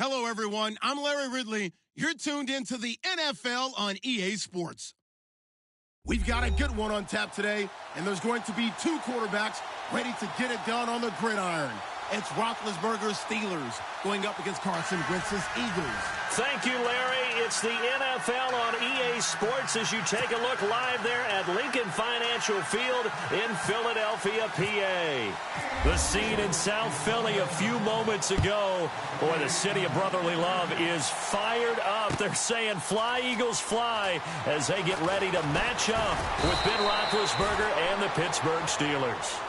Hello, everyone. I'm Larry Ridley. You're tuned into the NFL on EA Sports. We've got a good one on tap today, and there's going to be two quarterbacks ready to get it done on the gridiron. It's Roethlisberger's Steelers going up against Carson Wentz's Eagles. Thank you, Larry. It's the NFL on EA Sports as you take a look live there at Lincoln Financial Field in Philadelphia, PA. The scene in South Philly a few moments ago. Boy, the city of brotherly love is fired up. They're saying, fly, Eagles, fly, as they get ready to match up with Ben Roethlisberger and the Pittsburgh Steelers.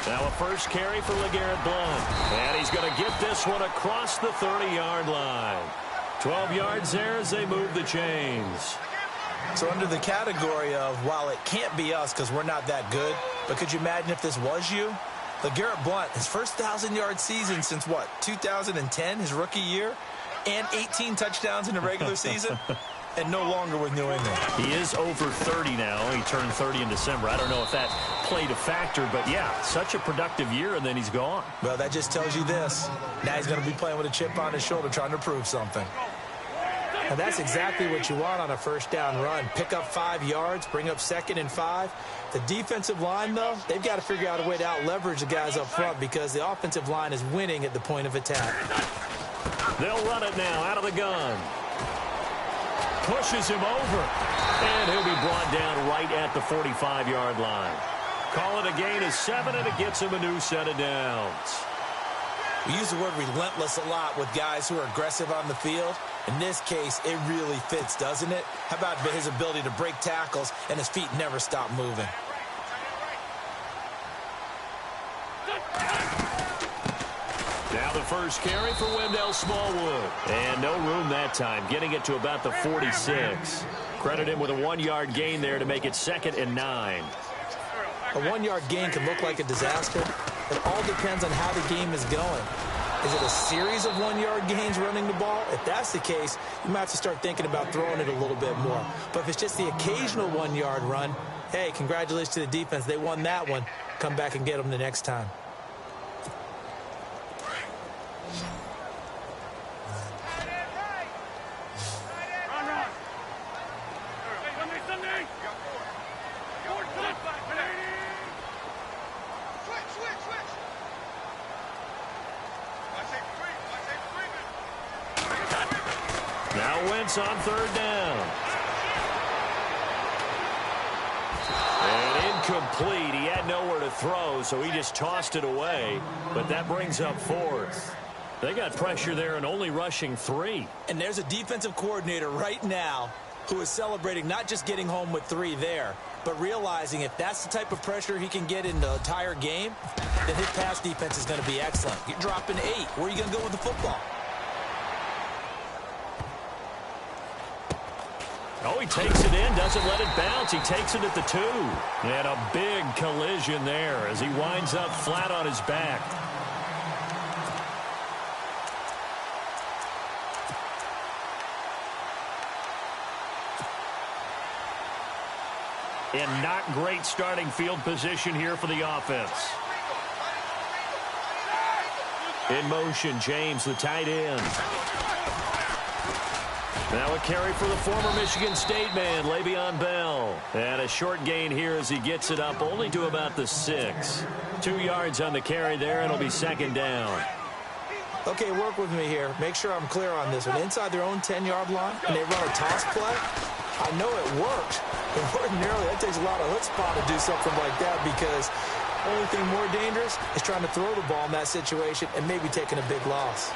Now a first carry for LeGarrette Blount. And he's going to get this one across the 30-yard line. 12 yards there as they move the chains. So under the category of, while it can't be us because we're not that good, but could you imagine if this was you? LeGarrette Blount, his first 1,000-yard season since, what, 2010, his rookie year? And 18 touchdowns in the regular season? And no longer with New England. He is over 30 now. He turned 30 in December. I don't know if that played a factor, but yeah, such a productive year, and then he's gone. Well, that just tells you this. Now he's going to be playing with a chip on his shoulder trying to prove something. And that's exactly what you want on a first down run. Pick up 5 yards, bring up 2nd and 5. The defensive line, though, they've got to figure out a way to out-leverage the guys up front because the offensive line is winning at the point of attack. They'll run it now out of the gun. Pushes him over, and he'll be brought down right at the 45-yard line. Call it a gain of 7, and it gets him a new set of downs. We use the word relentless a lot with guys who are aggressive on the field. In this case, it really fits, doesn't it? How about his ability to break tackles and his feet never stop moving? Now the first carry for Wendell Smallwood. And no room that time, getting it to about the 46. Credit him with a 1-yard gain there to make it 2nd and 9. A 1-yard gain can look like a disaster. It all depends on how the game is going. Is it a series of 1-yard gains running the ball? If that's the case, you might have to start thinking about throwing it a little bit more. But if it's just the occasional 1-yard run, hey, congratulations to the defense. They won that one. Come back and get them the next time. Now Wentz on 3rd down. And incomplete. He had nowhere to throw, so he just tossed it away. But that brings up 4th. They got pressure there and only rushing 3. And there's a defensive coordinator right now who is celebrating not just getting home with 3 there, but realizing if that's the type of pressure he can get in the entire game, then his pass defense is going to be excellent. You're dropping 8. Where are you going to go with the football? Oh, he takes it in, doesn't let it bounce. He takes it at the 2. And a big collision there as he winds up flat on his back. And not great starting field position here for the offense. In motion, James, the tight end. Now a carry for the former Michigan State man, Le'Veon Bell. And a short gain here as he gets it up only to about the 6. 2 yards on the carry there, and it'll be 2nd down. Okay, work with me here. Make sure I'm clear on this one. Inside their own 10-yard line, and they run a toss play. I know it works, but ordinarily that takes a lot of chutzpah to do something like that because the only thing more dangerous is trying to throw the ball in that situation and maybe taking a big loss.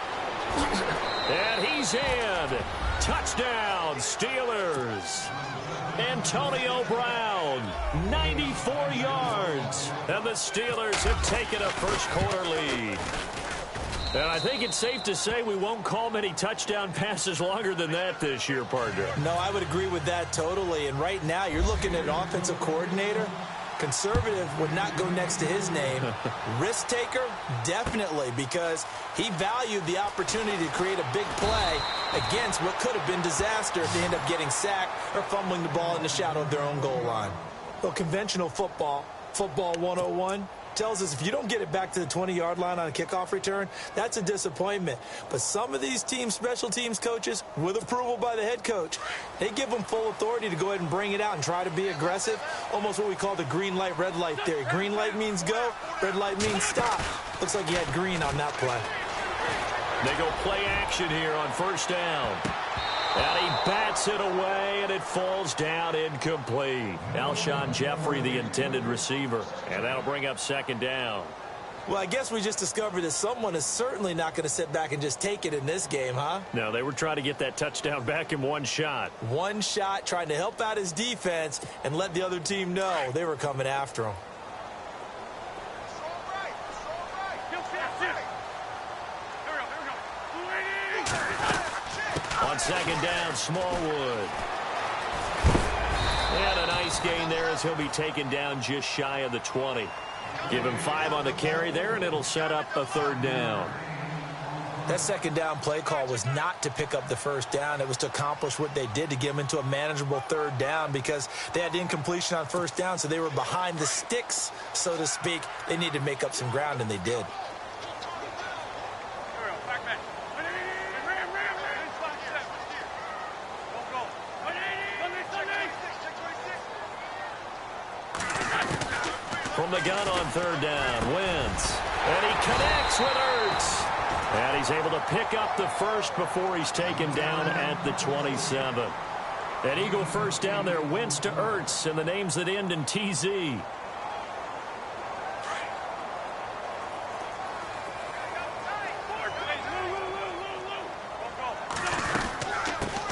And he's in. Touchdown, Steelers. Antonio Brown, 94 yards. And the Steelers have taken a first-quarter lead. And I think it's safe to say we won't call many touchdown passes longer than that this year, partner. No, I would agree with that totally. And right now, you're looking at an offensive coordinator. Conservative would not go next to his name. Risk taker, definitely, because he valued the opportunity to create a big play against what could have been disaster if they end up getting sacked or fumbling the ball in the shadow of their own goal line. Well, conventional football 101, tells us if you don't get it back to the 20-yard line on a kickoff return, that's a disappointment. But some of these teams, special teams coaches, with approval by the head coach, they give them full authority to go ahead and bring it out and try to be aggressive, almost what we call the green light, red light theory. Green light means go, red light means stop. Looks like he had green on that play. They go play action here on first down. And he bats it away, and it falls down incomplete. Alshon Jeffrey, the intended receiver. And that'll bring up second down. Well, I guess we just discovered that someone is certainly not going to sit back and just take it in this game, huh? No, they were trying to get that touchdown back in one shot. One shot, trying to help out his defense and let the other team know they were coming after him. On second down, Smallwood. And a nice gain there as he'll be taken down just shy of the 20. Give him 5 on the carry there, and it'll set up a third down. That second down play call was not to pick up the first down. It was to accomplish what they did, to get them into a manageable third down, because they had incompletion on first down, so they were behind the sticks, so to speak. They needed to make up some ground, and they did. From the gun on third down, Wentz. And he connects with Ertz. And he's able to pick up the first before he's taken down at the 27. An Eagle first down there, Wentz to Ertz, and the names that end in TZ.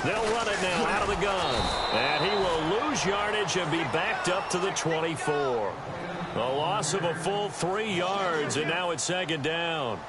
They'll run it now out of the gun. And he will lose yardage and be backed up to the 24. A loss of a full 3 yards, and now it's second down.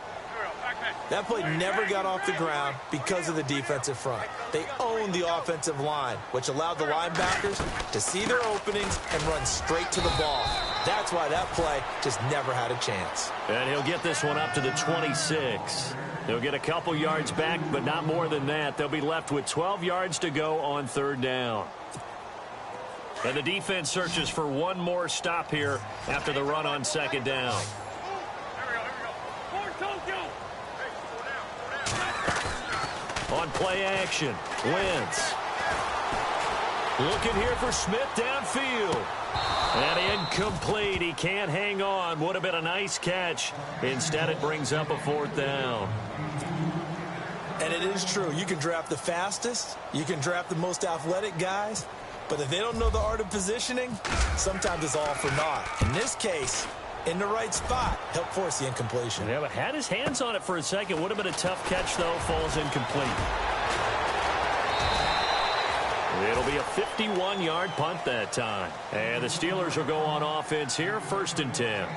That play never got off the ground because of the defensive front. They owned the offensive line, which allowed the linebackers to see their openings and run straight to the ball. That's why that play just never had a chance. And he'll get this one up to the 26. He'll get a couple yards back, but not more than that. They'll be left with 12 yards to go on third down. And the defense searches for one more stop here after the run on second down. On play action, Wentz. Looking here for Smith downfield. And incomplete. He can't hang on. Would have been a nice catch. Instead, it brings up a fourth down. And it is true. You can draft the fastest. You can draft the most athletic guys. But if they don't know the art of positioning, sometimes it's all for naught. In this case, in the right spot, helped force the incompletion. Yeah, but had his hands on it for a second. Would have been a tough catch, though. Falls incomplete. It'll be a 51-yard punt that time. And the Steelers will go on offense here, 1st and 10.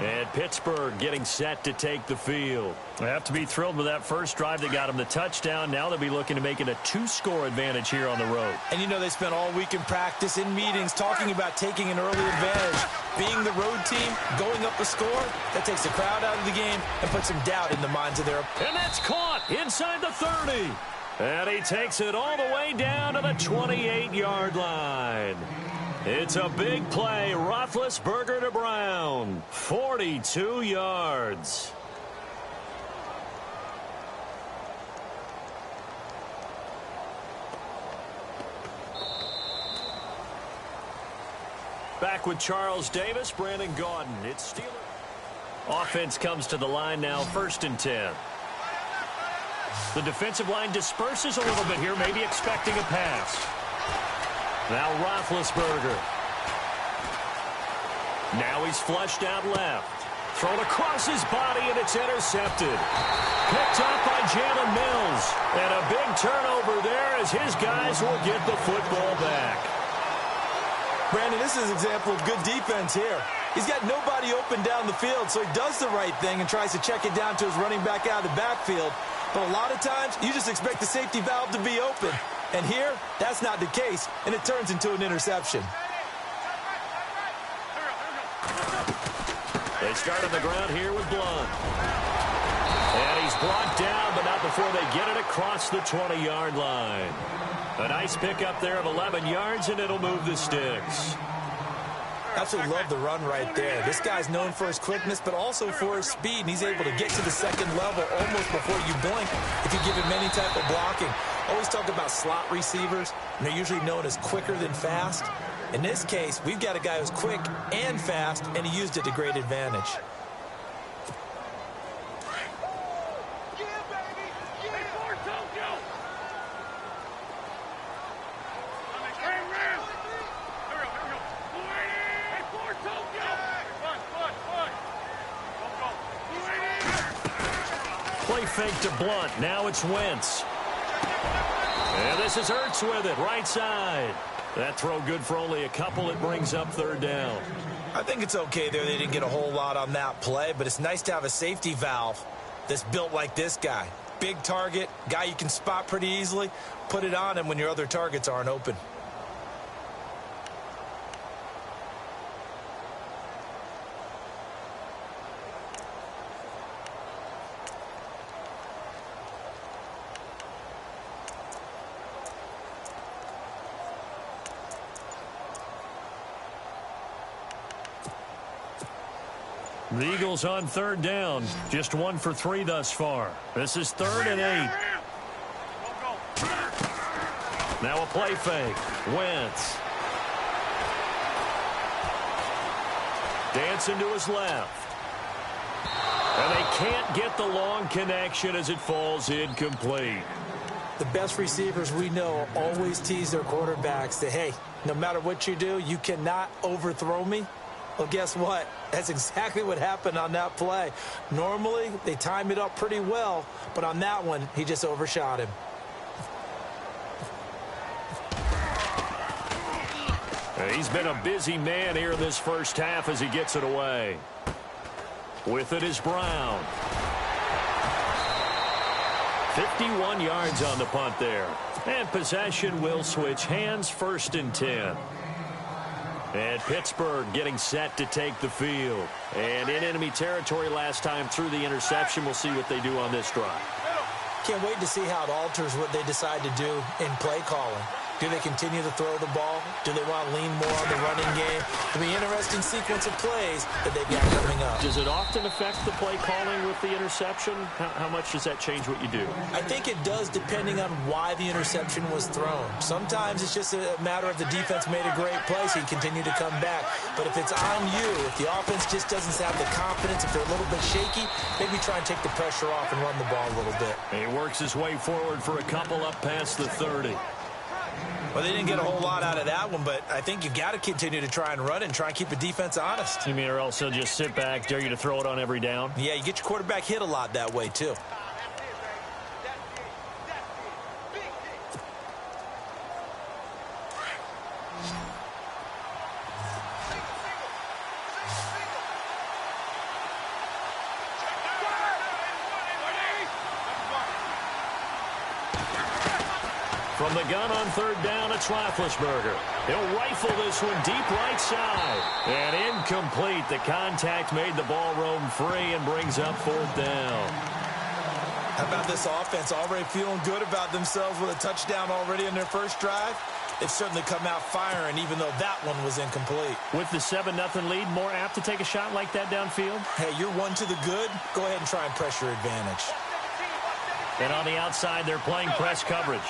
And Pittsburgh getting set to take the field. They have to be thrilled with that first drive that got them the touchdown. Now they'll be looking to make it a 2-score advantage here on the road. And you know they spent all week in practice, in meetings, talking about taking an early advantage. Being the road team, going up a score, that takes the crowd out of the game and puts some doubt in the minds of their opponents. And that's caught inside the 30. And he takes it all the way down to the 28-yard line. It's a big play. Roethlisberger to Brown. 42 yards. Back with Charles Davis, Brandon Gaudin. It's Steelers. Offense comes to the line now, 1st and 10. The defensive line disperses a little bit here, maybe expecting a pass. Now Roethlisberger. Now he's flushed out left. Thrown across his body, and it's intercepted. Picked up by Jalen Mills. And a big turnover there as his guys will get the football back. Brandon, this is an example of good defense here. He's got nobody open down the field, so he does the right thing and tries to check it down to his running back out of the backfield. But a lot of times, you just expect the safety valve to be open. And here, that's not the case, and it turns into an interception. They start on the ground here with Blunt. And he's brought down, but not before they get it across the 20-yard line. A nice pickup there of 11 yards, and it'll move the sticks. Absolutely love the run right there. This guy's known for his quickness, but also for his speed, and he's able to get to the second level almost before you blink if you give him any type of blocking. Always talk about slot receivers, and they're usually known as quicker than fast. In this case, we've got a guy who's quick and fast, and he used it to great advantage. Play fake to Blunt. Now it's Wentz. And this is Ertz with it, right side. That throw good for only a couple. It brings up third down. I think it's okay there. They didn't get a whole lot on that play, but it's nice to have a safety valve that's built like this guy. Big target, guy you can spot pretty easily. Put it on him when your other targets aren't open. The Eagles on third down. Just 1 for 3 thus far. This is 3rd and 8. Now a play fake. Wentz. Dancing to his left. And they can't get the long connection as it falls incomplete. The best receivers we know always tease their quarterbacks that, hey, no matter what you do, you cannot overthrow me. Well, guess what? That's exactly what happened on that play. Normally, they time it up pretty well, but on that one, he just overshot him. He's been a busy man here in this first half as he gets it away. With it is Brown. 51 yards on the punt there. And possession will switch hands, 1st and 10. And Pittsburgh getting set to take the field. And in enemy territory last time through the interception. We'll see what they do on this drive. Can't wait to see how it alters what they decide to do in play calling. Do they continue to throw the ball? Do they want to lean more on the running game? It'll be an interesting sequence of plays that they've got coming up. Does it often affect the play calling with the interception? How much does that change what you do? I think it does depending on why the interception was thrown. Sometimes it's just a matter of the defense made a great play, so you continue to come back. But if it's on you, if the offense just doesn't have the confidence, if they're a little bit shaky, maybe try and take the pressure off and run the ball a little bit. He works his way forward for a couple up past the 30. Well, they didn't get a whole lot out of that one, but I think you got to continue to try and run and try and keep the defense honest. You mean or else he'll just sit back, dare you to throw it on every down? Yeah, you get your quarterback hit a lot that way, too. From the gun on third down, it's Roethlisberger. He'll rifle this one deep right side. And incomplete. The contact made the ball roam free and brings up 4th down. How about this offense? Already feeling good about themselves with a touchdown already in their first drive. They've certainly come out firing, even though that one was incomplete. With the 7-0 lead, more apt to take a shot like that downfield? Hey, you're 1 to the good. Go ahead and try and press your advantage. And on the outside, they're playing press coverage.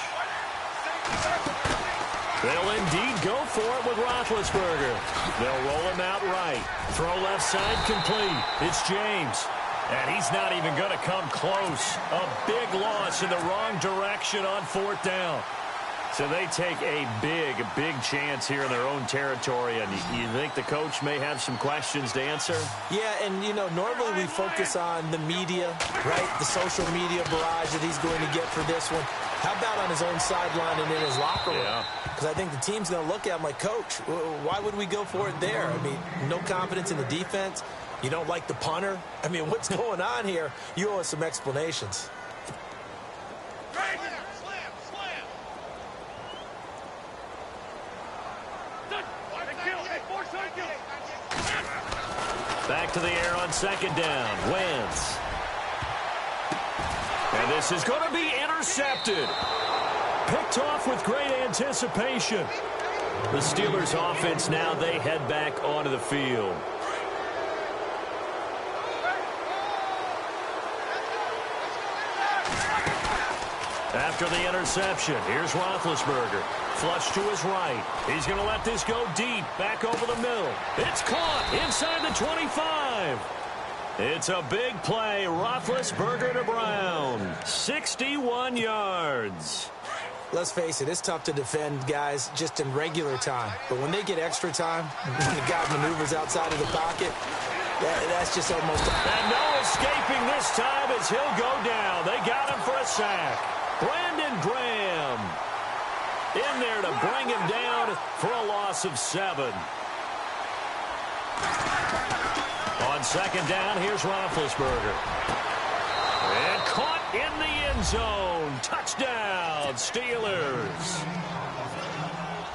They'll indeed go for it with Roethlisberger. They'll roll him out right. Throw left side complete. It's James. And he's not even going to come close. A big loss in the wrong direction on 4th down. So they take a big chance here in their own territory. And you think the coach may have some questions to answer? Yeah, and, you know, normally we focus on the media, right? The social media barrage that he's going to get for this one. How about on his own sideline and in his locker room? Yeah. Because I think the team's going to look at him like, Coach, why would we go for it there? I mean, no confidence in the defense. You don't like the punter. I mean, what's going on here? You owe us some explanations. Back to the air on second down. Wentz. And this is going to be intercepted. Picked off with great anticipation. The Steelers offense now, they head back onto the field. After the interception, here's Roethlisberger. Flush to his right. He's going to let this go deep, back over the middle. It's caught inside the 25. It's a big play. Roethlisberger to Brown. 61 yards. Let's face it, it's tough to defend guys just in regular time. But when they get extra time, when the guy maneuvers outside of the pocket, that's just almost... And no escaping this time as he'll go down. They got him for a sack. Brandon Graham in there to bring him down for a loss of 7. On second down, here's Roethlisberger. And caught in the end zone. Touchdown, Steelers.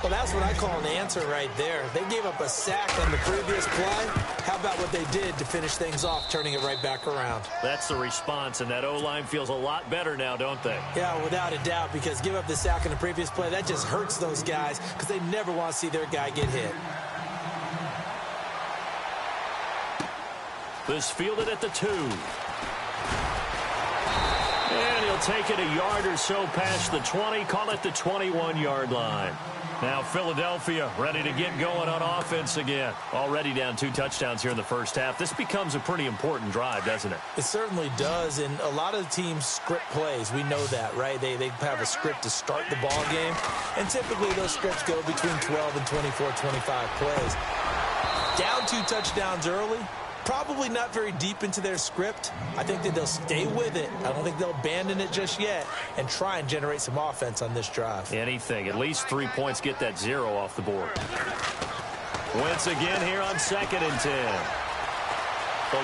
Well, that's what I call an answer right there. They gave up a sack on the previous play. How about what they did to finish things off, turning it right back around? That's the response, and that O-line feels a lot better now, don't they? Yeah, without a doubt, because give up the sack on the previous play, that just hurts those guys because they never want to see their guy get hit. This fielded at the 2. And he'll take it a yard or so past the 20, call it the 21-yard line. Now Philadelphia ready to get going on offense again. Already down 2 touchdowns here in the first half. This becomes a pretty important drive, doesn't it? It certainly does, and a lot of the teams script plays. We know that, right? They have a script to start the ball game, and typically those scripts go between 12 and 24, 25 plays. Down 2 touchdowns early. Probably not very deep into their script. I think that they'll stay with it. I don't think they'll abandon it just yet and try and generate some offense on this drive. Anything. At least 3 points, get that 0 off the board. Wentz again here on 2nd and 10.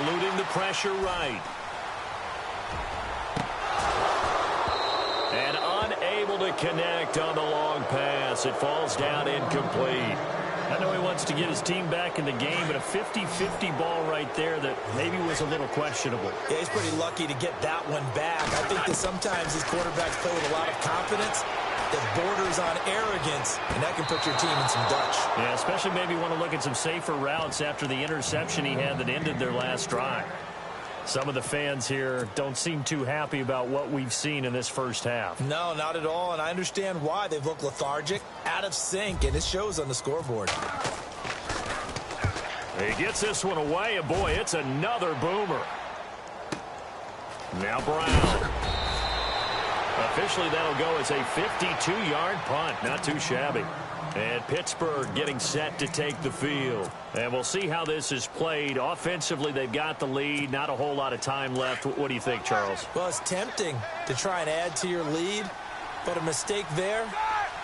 Eluding the pressure right. And unable to connect on the long pass. It falls down incomplete. I know he wants to get his team back in the game, but a 50-50 ball right there that maybe was a little questionable. Yeah, he's pretty lucky to get that one back. I think that sometimes these quarterbacks play with a lot of confidence that borders on arrogance, and that can put your team in some Dutch. Yeah, especially maybe want to look at some safer routes after the interception he had that ended their last drive. Some of the fans here don't seem too happy about what we've seen in this first half. No, not at all, and I understand why. They've looked lethargic, out of sync, and it shows on the scoreboard. He gets this one away, and boy, it's another boomer. Now Brown. Officially, that'll go as a 52-yard punt. Not too shabby. And Pittsburgh getting set to take the field. And we'll see how this is played. Offensively, they've got the lead. Not a whole lot of time left. What do you think, Charles? Well, it's tempting to try and add to your lead, but a mistake there,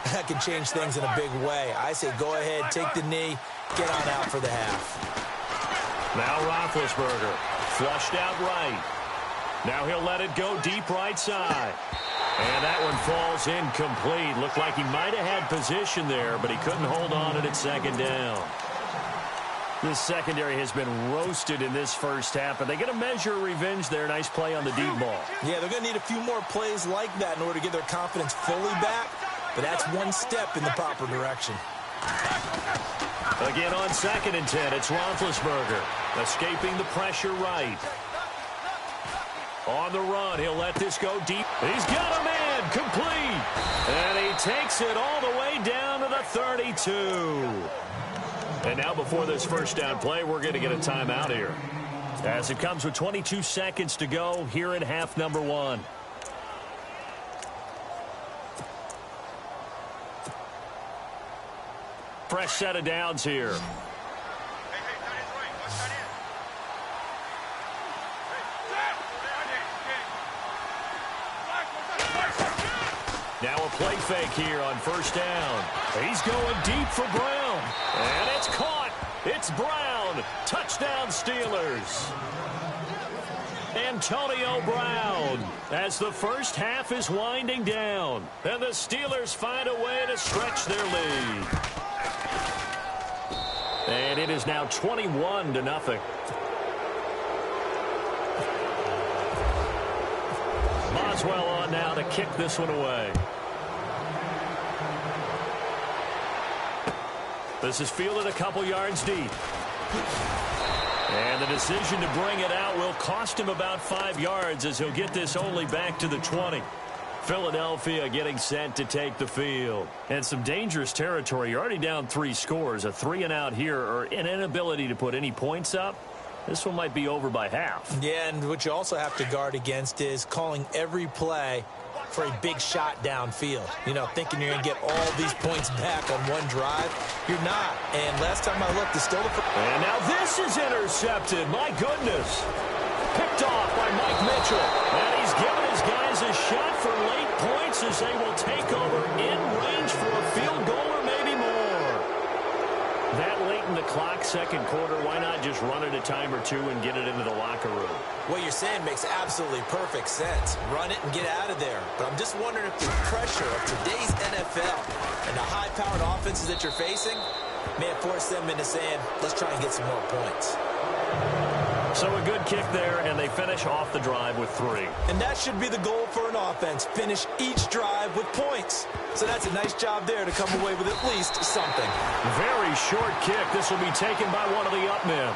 that can change things in a big way. I say go ahead, take the knee, get on out for the half. Now Roethlisberger, flushed out right. Now he'll let it go deep right side. And that one falls incomplete. Looked like he might have had position there, but he couldn't hold on to it at 2nd down. This secondary has been roasted in this first half, but they get a measure of revenge there. Nice play on the deep ball. Yeah, they're going to need a few more plays like that in order to get their confidence fully back, but that's one step in the proper direction. Again on 2nd and 10, it's Roethlisberger escaping the pressure right. On the run, he'll let this go deep. He's got a man, complete. And he takes it all the way down to the 32. And now before this first down play, we're going to get a timeout here. As it comes with 22 seconds to go here in half number 1. Fresh set of downs here. Now a play fake here on first down. He's going deep for Brown. And it's caught. It's Brown. Touchdown Steelers. Antonio Brown as the first half is winding down. And the Steelers find a way to stretch their lead. And it is now 21-0. Boswell on now to kick this one away. This is fielded a couple yards deep. And the decision to bring it out will cost him about 5 yards as he'll get this only back to the 20. Philadelphia getting set to take the field. And some dangerous territory. You're already down 3 scores. A 3-and-out here or an inability to put any points up. This one might be over by half. Yeah, and what you also have to guard against is calling every play for a big shot downfield. You know, thinking you're going to get all these points back on one drive. You're not. And last time I looked, it's still the... And now this is intercepted. My goodness. Picked off by Mike Mitchell. And he's given his guys a shot for late points as they will take over in range for a field goal or maybe more. That late in the clock, second quarter, why not just run it a time or two and get it into the locker room? What you're saying makes absolutely perfect sense. Run it and get out of there. But I'm just wondering if the pressure of today's NFL and the high-powered offenses that you're facing may have forced them into saying, let's try and get some more points. So a good kick there, and they finish off the drive with 3. And that should be the goal for an offense. Finish each drive with points. So that's a nice job there to come away with at least something. Very short kick. This will be taken by one of the up men.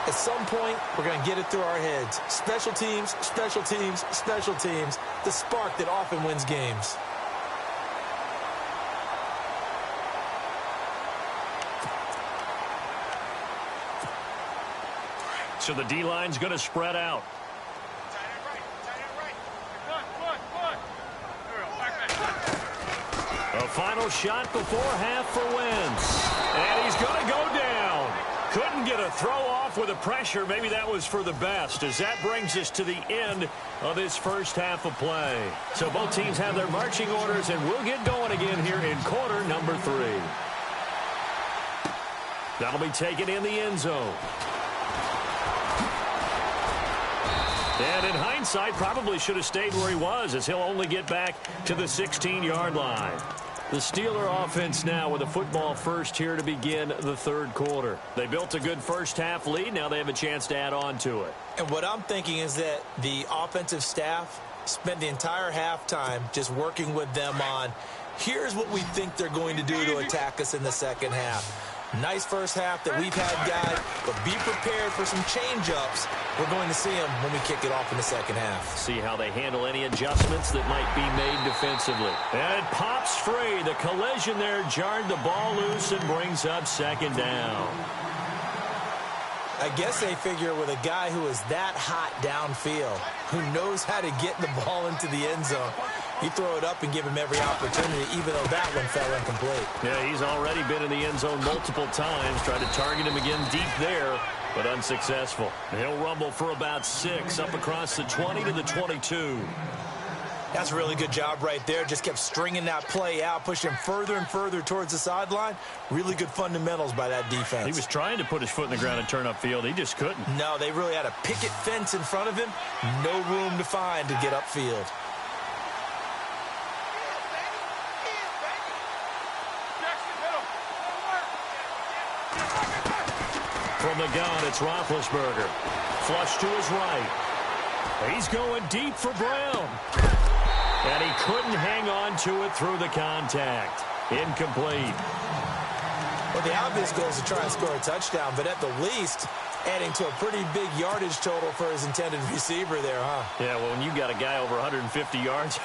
At some point, we're going to get it through our heads. Special teams, special teams, special teams. The spark that often wins games. So the D-line's going to spread out. A final shot before half for Wentz. And he's going to go down. Couldn't get a throw off with the pressure. Maybe that was for the best, as that brings us to the end of this first half of play. So both teams have their marching orders, and we'll get going again here in quarter number 3. That'll be taken in the end zone. And in hindsight, probably should have stayed where he was, as he'll only get back to the 16-yard line. The Steeler offense now with a football first here to begin the third quarter. They built a good first half lead. Now they have a chance to add on to it. And what I'm thinking is that the offensive staff spent the entire halftime just working with them on, here's what we think they're going to do to attack us in the second half. Nice first half that we've had, guys, but be prepared for some change-ups. We're going to see them when we kick it off in the second half. See how they handle any adjustments that might be made defensively. And it pops free. The collision there jarred the ball loose and brings up second down. I guess they figure with a guy who is that hot downfield, who knows how to get the ball into the end zone, you throw it up and give him every opportunity, even though that one fell incomplete. Yeah, he's already been in the end zone multiple times. Tried to target him again deep there, but unsuccessful. He'll rumble for about 6, up across the 20 to the 22. That's a really good job right there. Just kept stringing that play out, pushing him further and further towards the sideline. Really good fundamentals by that defense. He was trying to put his foot in the ground and turn upfield. He just couldn't. No, they really had a picket fence in front of him. No room to find to get upfield. From the gun, it's Roethlisberger. Flush to his right. He's going deep for Brown. And he couldn't hang on to it through the contact. Incomplete. Well, the obvious goal is to try and score a touchdown, but at the least, adding to a pretty big yardage total for his intended receiver there, huh? Yeah, well, when you got a guy over 150 yards,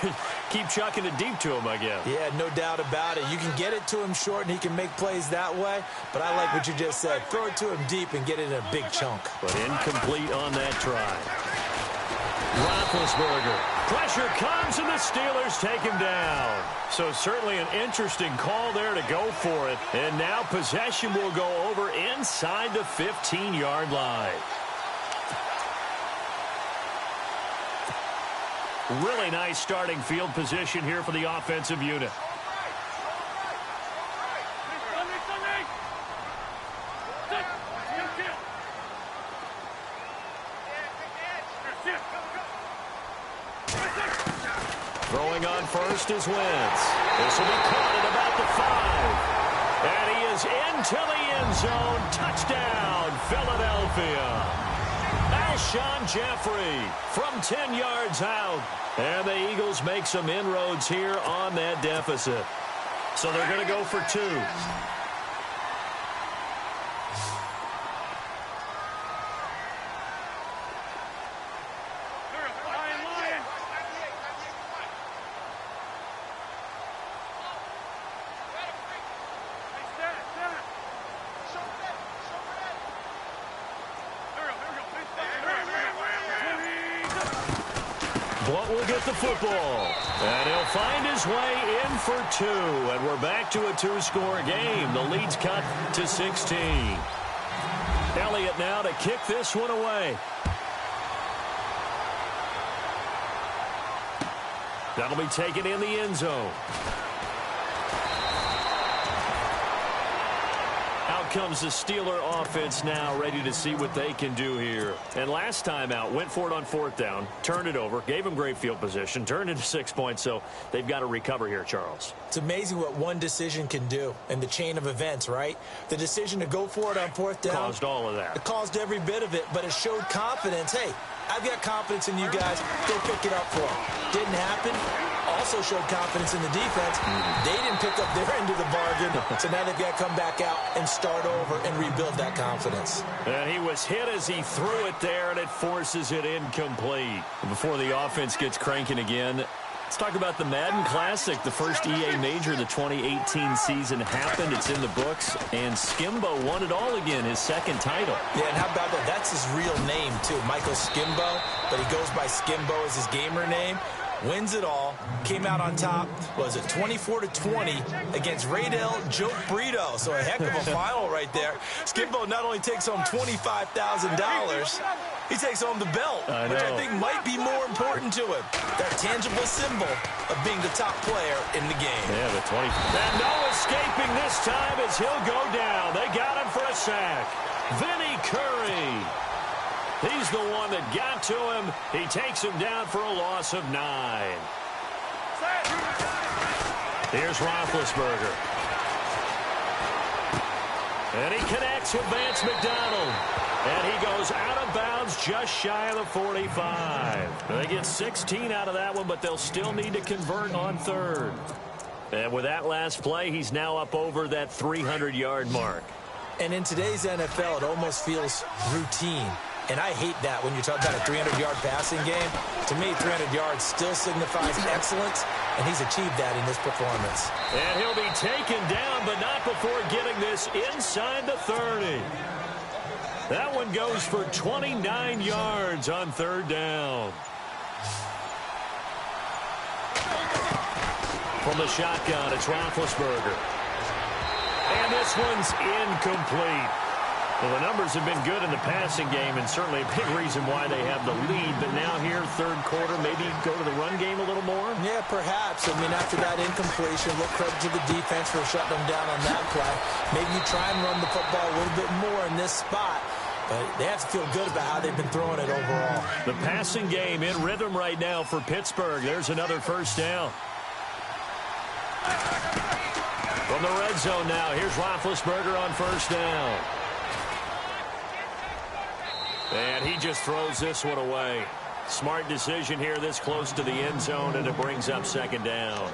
keep chucking it deep to him, I guess. Yeah, no doubt about it. You can get it to him short, and he can make plays that way, but I like what you just said. Throw it to him deep and get it in a big chunk. But incomplete on that try. Roethlisberger. Pressure comes, and the Steelers take him down. So certainly an interesting call there to go for it. And now possession will go over inside the 15-yard line. Really nice starting field position here for the offensive unit. Throwing on first is Wentz. This will be caught at about the 5. And he is into the end zone. Touchdown, Philadelphia. Alshon Jeffrey from 10 yards out. And the Eagles make some inroads here on that deficit. So they're going to go for 2. Blunt will get the football, and he'll find his way in for 2, and we're back to a 2-score game. The lead's cut to 16. Elliott now to kick this one away. That'll be taken in the end zone. Out comes the Steeler offense now, ready to see what they can do here. And last time out, went for it on 4th down, turned it over, gave them great field position, turned into 6 points, so they've got to recover here, Charles. It's amazing what one decision can do in the chain of events, right? The decision to go for it on 4th down caused all of that. It caused every bit of it, but it showed confidence. Hey, I've got confidence in you guys. Go pick it up for them. Didn't happen. Also showed confidence in the defense. They didn't pick up their end of the bargain, so now they've got to come back out and start over and rebuild that confidence. And he was hit as he threw it there, and it forces it incomplete. Before the offense gets cranking again, let's talk about the Madden Classic. The first EA Major, the 2018 season happened. It's in the books, and Skimbo won it all again, his 2nd title. Yeah, and how about that? That's his real name, too, Michael Skimbo, but he goes by Skimbo as his gamer name. Wins it all, came out on top, was it 24-20 against Raydell Joke Brito. So a heck of a final right there. Skimbo not only takes home $25,000, he takes home the belt, which I think might be more important to him. That tangible symbol of being the top player in the game. Yeah, the 20. And no escaping this time as he'll go down. They got him for a sack. Vinny Curry. He's the one that got to him. He takes him down for a loss of 9. Here's Roethlisberger. And he connects with Vance McDonald. And he goes out of bounds just shy of the 45. They get 16 out of that one, but they'll still need to convert on 3rd. And with that last play, he's now up over that 300-yard mark. And in today's NFL, it almost feels routine. And I hate that when you talk about a 300-yard passing game. To me, 300 yards still signifies excellence, and he's achieved that in this performance. And he'll be taken down, but not before getting this inside the 30. That one goes for 29 yards on 3rd down. From the shotgun, it's Roethlisberger. And this one's incomplete. Well, the numbers have been good in the passing game, and certainly a big reason why they have the lead. But now here, 3rd quarter, maybe go to the run game a little more? Yeah, perhaps. I mean, after that incompletion, a little credit to the defense for shutting them down on that play. Maybe you try and run the football a little bit more in this spot. But they have to feel good about how they've been throwing it overall. The passing game in rhythm right now for Pittsburgh. There's another 1st down. From the red zone now, here's Roethlisberger on 1st down. And he just throws this one away. Smart decision here this close to the end zone, and it brings up 2nd down.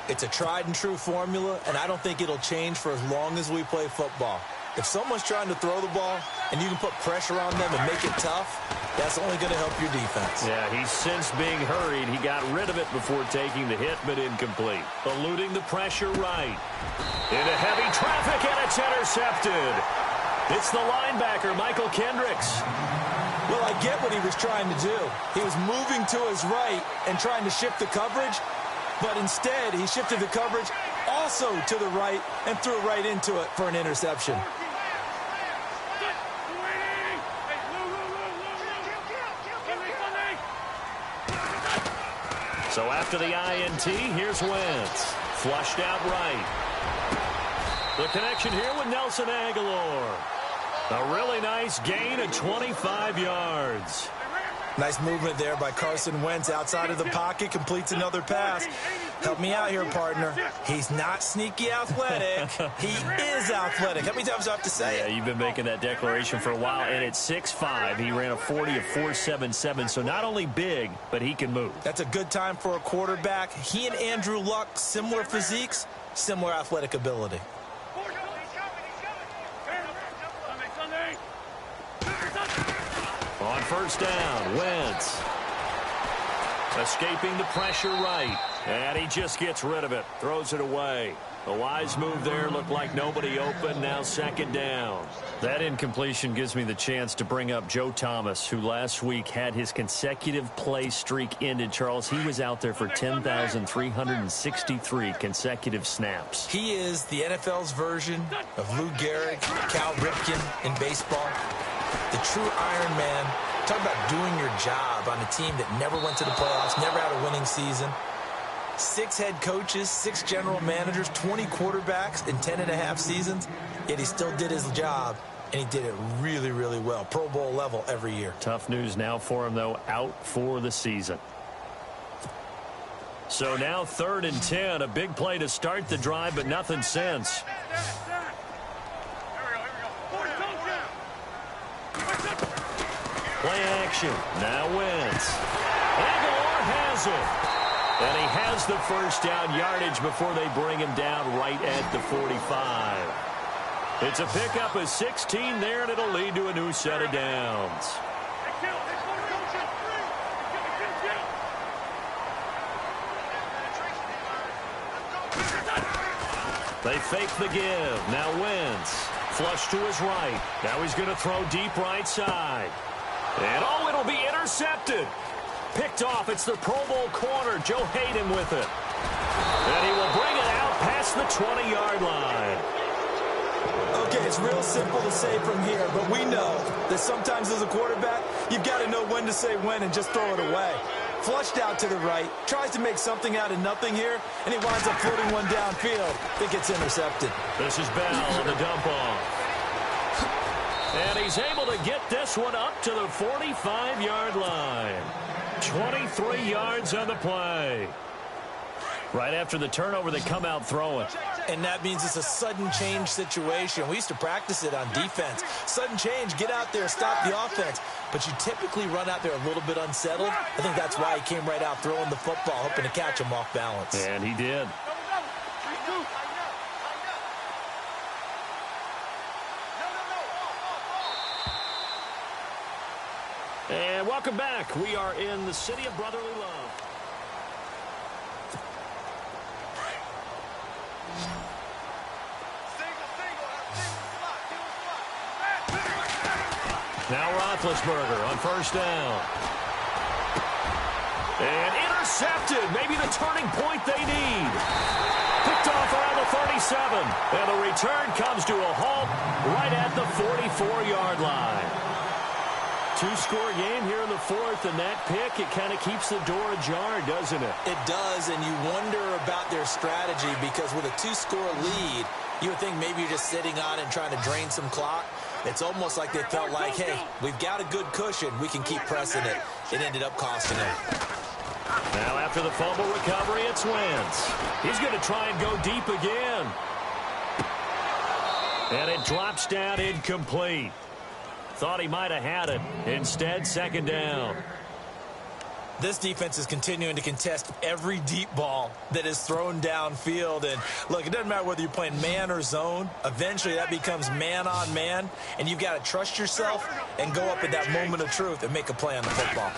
It's a tried-and-true formula, and I don't think it'll change for as long as we play football. If someone's trying to throw the ball and you can put pressure on them and make it tough, that's only going to help your defense. Yeah, he's since being hurried. He got rid of it before taking the hit, but incomplete. Eluding the pressure right. Into heavy traffic, and it's intercepted. It's the linebacker, Michael Kendricks. Well, I get what he was trying to do. He was moving to his right and trying to shift the coverage, but instead he shifted the coverage also to the right and threw right into it for an interception. So after the INT, here's Wentz. Flushed out right. The connection here with Nelson Aguilar. A really nice gain of 25 yards. Nice movement there by Carson Wentz outside of the pocket, completes another pass. Help me out here, partner. He's not sneaky athletic. He is athletic. How many times do I have to say it? Yeah, you've been making that declaration for a while, and at 6'5", he ran a 40 of 4.77, so not only big, but he can move. That's a good time for a quarterback. He and Andrew Luck, similar physiques, similar athletic ability. On first down, Wentz. Escaping the pressure right. And he just gets rid of it. Throws it away. A wise move there. Looked like nobody open. Now second down. That incompletion gives me the chance to bring up Joe Thomas, who last week had his consecutive play streak ended. Charles, he was out there for 10,363 consecutive snaps. He is the NFL's version of Lou Gehrig, Cal Ripken in baseball. The true Iron Man. Talk about doing your job on a team that never went to the playoffs, never had a winning season. 6 head coaches, 6 general managers, 20 quarterbacks in 10.5 seasons. Yet he still did his job, and he did it really, really well. Pro Bowl level every year. Tough news now for him, though, out for the season. So now 3rd and 10, a big play to start the drive, but nothing since. Play action. Now Wentz. Aguilar has it. And he has the first down yardage before they bring him down right at the 45. It's a pickup of 16 there, and it'll lead to a new set of downs. They fake the give. Now Wentz. Flush to his right. Now he's going to throw deep right side. And, oh, it'll be intercepted. Picked off. It's the Pro Bowl corner. Joe Hayden with it. And he will bring it out past the 20-yard line. Okay, it's real simple to say from here, but we know that sometimes as a quarterback, you've got to know when to say when and just throw it away. Flushed out to the right, tries to make something out of nothing here, and he winds up floating one downfield that gets intercepted. This is Bell on the dump off. And he's able to get this one up to the 45-yard line. 23 yards on the play. Right after the turnover, they come out throwing. And that means it's a sudden change situation. We used to practice it on defense. Sudden change, get out there, stop the offense. But you typically run out there a little bit unsettled. I think that's why he came right out throwing the football, hoping to catch him off balance. And he did. And welcome back. We are in the city of brotherly love. Now Roethlisberger on first down. And intercepted. Maybe the turning point they need. Picked off around the 37. And the return comes to a halt right at the 44-yard line. 2-score game here in the 4th, and that pick, it kind of keeps the door ajar, doesn't it? It does, and you wonder about their strategy because with a 2-score lead, you would think maybe you're just sitting on and trying to drain some clock. It's almost like they felt like, hey, we've got a good cushion. We can keep pressing it. It ended up costing them. Now after the fumble recovery, it's Wentz. He's going to try and go deep again. And it drops down incomplete. Thought he might have had it. Instead, second down. This defense is continuing to contest every deep ball that is thrown downfield. And, look, it doesn't matter whether you're playing man or zone. Eventually, that becomes man-on-man, and you've got to trust yourself and go up at that moment of truth and make a play on the football.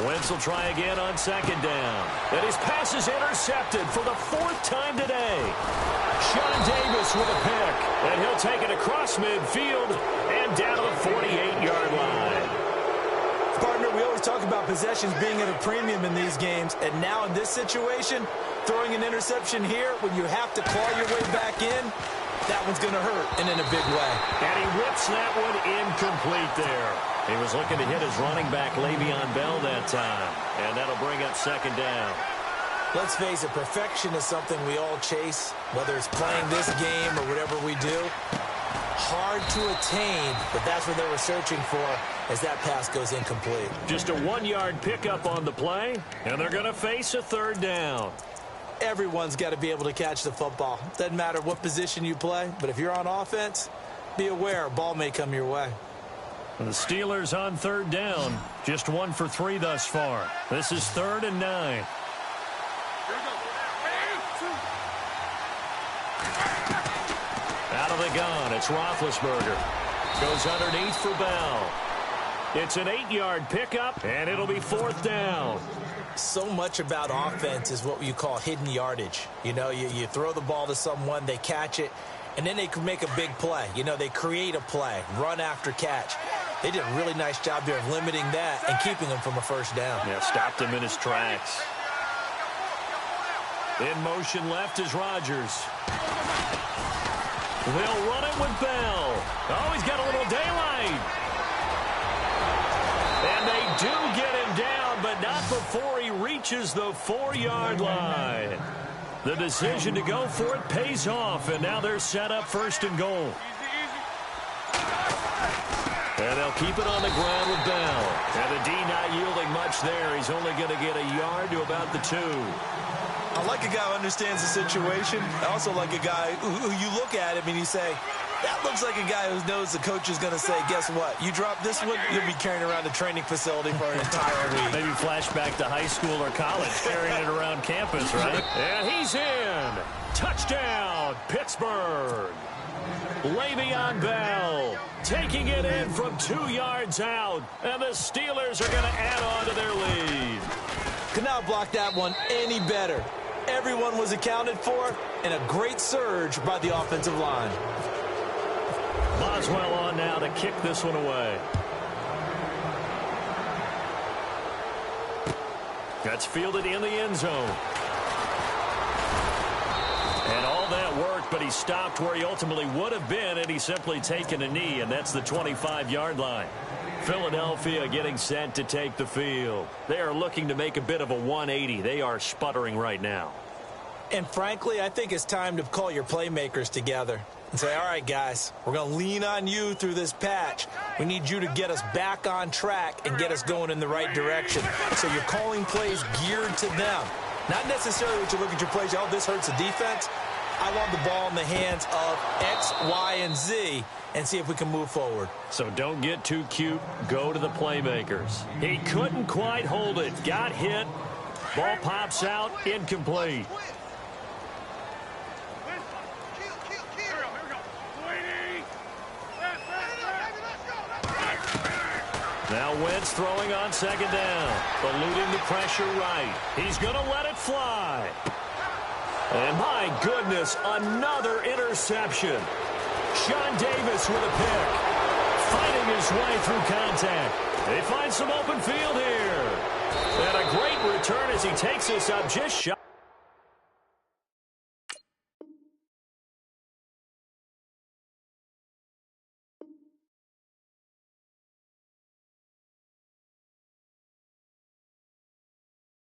Wentz will try again on second down. And his pass is intercepted for the 4th time today. Sean Davis with a pick. And he'll take it across midfield and down to the 48-yard line. Partner, we always talk about possessions being at a premium in these games. And now in this situation, throwing an interception here when you have to claw your way back in, That one's going to hurt, and in a big way. And he whips that one incomplete there. He was looking to hit his running back, Le'Veon Bell, that time. And that'll bring up second down. Let's face it, perfection is something we all chase, whether it's playing this game or whatever we do. Hard to attain, but that's what they were searching for as that pass goes incomplete. Just a 1-yard pickup on the play, and they're going to face a third down. Everyone's got to be able to catch the football. Doesn't matter what position you play, but if you're on offense, be aware a ball may come your way. The Steelers on third down, just 1 for 3 thus far. This is 3rd and 9. Out of the gun, it's Roethlisberger. Goes underneath for Bell. It's an 8-yard pickup, and it'll be 4th down. So much about offense is what you call hidden yardage. You know, you throw the ball to someone, they catch it, and then they can make a big play. You know, they create a play, run after catch. They did a really nice job there of limiting that and keeping him from a first down. Yeah, stopped him in his tracks. In motion left is Rodgers. They'll run it with Bell. Oh, he's got a little daylight. And they do get him down, but not before he reaches the 4-yard line. The decision to go for it pays off, and now they're set up 1st and goal. And they'll keep it on the ground with Bell. And the D not yielding much there. He's only going to get a yard to about the 2. I like a guy who understands the situation. I also like a guy who you look at him and you say, that looks like a guy who knows the coach is going to say, guess what? You drop this one, you'll be carrying around the training facility for an entire week. Maybe flashback to high school or college, carrying it around campus, right? And he's in. Touchdown, Pittsburgh. Le'Veon Bell taking it in from 2 yards out. And the Steelers are going to add on to their lead. Could not block that one any better. Everyone was accounted for, and a great surge by the offensive line. Boswell on now to kick this one away. That's fielded in the end zone. And all that worked, but he stopped where he ultimately would have been, and he's simply taken a knee, and that's the 25-yard line. Philadelphia getting set to take the field. They are looking to make a bit of a 180. They are sputtering right now. And frankly, I think it's time to call your playmakers together and say, all right, guys, we're going to lean on you through this patch. We need you to get us back on track and get us going in the right direction. So you're calling plays geared to them. Not necessarily that you look at your plays, oh, this hurts the defense. I want the ball in the hands of X, Y, and Z and see if we can move forward. So don't get too cute. Go to the playmakers. He couldn't quite hold it. Got hit. Ball pops out. Incomplete. Now Wentz throwing on 2nd down. Eluding the pressure right. He's going to let it fly. And my goodness, another interception. Sean Davis with a pick. Fighting his way through contact. They find some open field here. And a great return as he takes us up just shy.